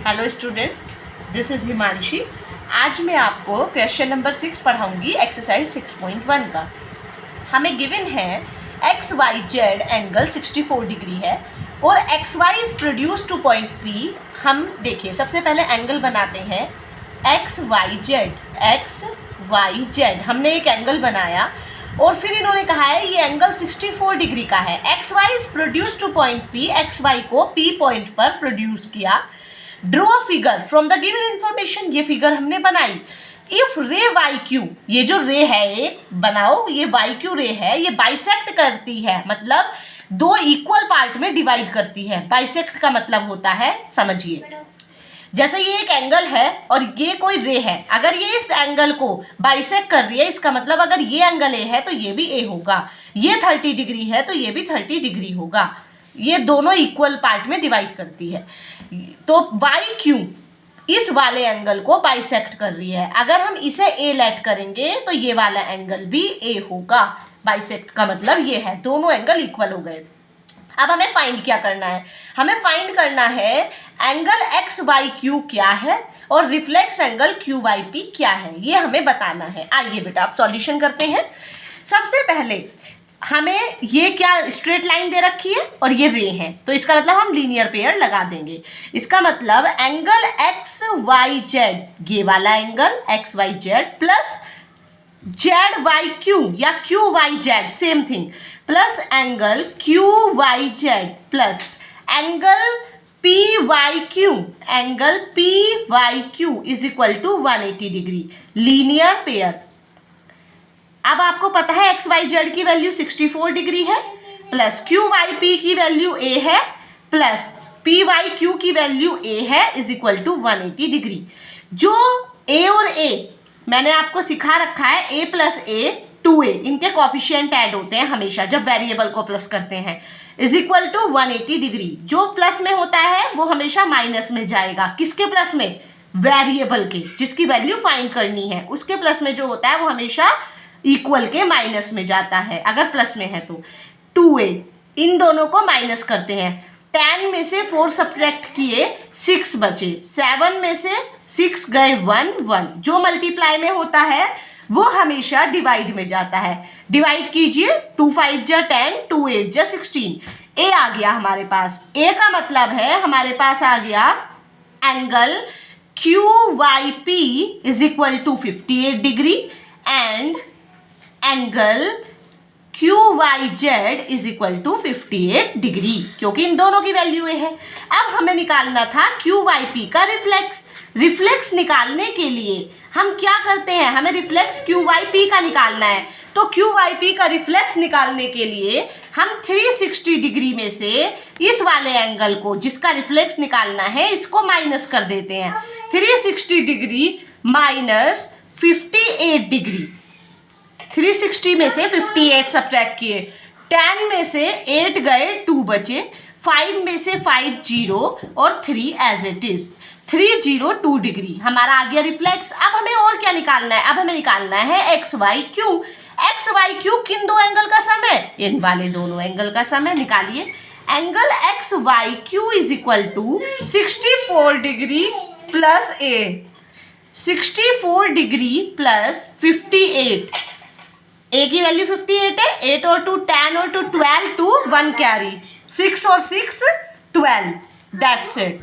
Hello students, this is Himanshi. आज मैं आपको क्वेश्चन नंबर 6 पढ़ाऊंगी एक्सरसाइज 6.1 का। हमें गिवन है X Y Z angle 64 degree है और X Y is produce to point P. हम देखिए सबसे पहले एंगल बनाते हैं एक्स वाई जेड। हमने एक एंगल बनाया और फिर इन्होंने कहा है ये एंगल 64 डिग्री का है। X Y is produce to point P, X Y को पी पॉइंट पर प्रोड्यूस किया। Draw figure from the given information, ये फिगर हमने बनाई। इफ रे वाई क्यू, ये जो रे है एक बनाओ, ये वाई क्यू रे है, ये बाइसेक्ट करती है, मतलब दो इक्वल पार्ट में डिवाइड करती है। बाइसेक्ट का मतलब होता है, समझिए, जैसे ये एक एंगल है और ये कोई रे है, अगर ये इस एंगल को बाइसेक्ट कर रही है, इसका मतलब अगर ये एंगल ए है तो ये भी ए होगा, ये 30 डिग्री है तो ये भी 30 डिग्री होगा। ये दोनों इक्वल पार्ट में डिवाइड करती है। तो वाई क्यू इस वाले एंगल को बाइसेक्ट कर रही है, अगर हम इसे ए लेट करेंगे तो ये वाला एंगल भी ए होगा। बाइसेक्ट का मतलब ये है, दोनों एंगल इक्वल हो गए। अब हमें फाइंड क्या करना है? हमें फाइंड करना है एंगल एक्स वाई क्यू क्या है और reflex angle Q Y P क्या है, ये हमें बताना है। आइए बेटा आप सॉल्यूशन करते हैं। सबसे पहले हमें ये क्या स्ट्रेट लाइन दे रखी है और ये रे है, तो इसका मतलब हम लीनियर पेयर लगा देंगे। इसका मतलब एंगल एक्स वाई जेड, ये वाला angle X Y Z plus Z Y Q या Q Y Z, same thing, plus angle Q Y Z plus angle P Y Q is equal to 180 degree, linear pair. अब आपको पता है X Y Z की value 64 degree है, plus Q Y P की value a है, plus P Y Q की value a है, इज इक्वल टू 180 डिग्री। जो ए और ए मैंने आपको सिखा रखा है, ए प्लस ए 2a, इनके कॉफिशिएंट ऐड होते हैं हमेशा जब वेरिएबल को प्लस करते हैं, इज इक्वल टू 180 डिग्री। जो प्लस में होता है वो हमेशा माइनस में जाएगा। किसके प्लस में? वेरिएबल के, जिसकी वैल्यू फाइंड करनी है उसके प्लस में जो होता है वो हमेशा इक्वल के माइनस में जाता है, अगर प्लस में है तो। 2a, इन दोनों को माइनस करते हैं। 10 में से 4 सब्ट्रैक्ट किए, 6 बचे। 7 में से 6 गए 1। जो मल्टीप्लाई में होता है वो हमेशा डिवाइड में जाता है। डिवाइड कीजिए, 2 5 जा 10, 2 8 जा 16। ए आ गया हमारे पास। ए का मतलब है हमारे पास आ गया angle Q Y P is equal to 58 degree and angle Q Y Z is equal to 58 degree, क्योंकि इन दोनों की वैल्यू ए है। अब हमें निकालना था क्यू वाई पी का रिफ्लेक्स निकालने के लिए हम क्या करते हैं, हमें रिफ्लेक्स क्यू वाई पी का निकालना है। तो क्यू वाई पी का रिफ्लेक्स निकालने के लिए हम 360 डिग्री में से इस वाले एंगल को जिसका रिफ्लेक्स निकालना है इसको माइनस कर देते हैं। 360 डिग्री माइनस 58 डिग्री, 360 में से 58 सब्ट्रैक्ट किए, 10 में से 8 गए, 2 बचे, 5 में से 5 0 और 3 एज इट इज, 302 डिग्री हमारा आ गया रिफ्लेक्स। अब हमें और क्या निकालना है? अब हमें निकालना है X Y Q. X Y Q किन दो एंगल का सम है? इन वाले दोनों एंगल का सम है। निकालिए angle X Y Q is equal to 64 degree plus A, 64 degree plus 58। A की वैल्यू 58 है, 8 और 2 10 और 2 12, 2 1 कैरी, 6 और 6 12, दैट्स इट।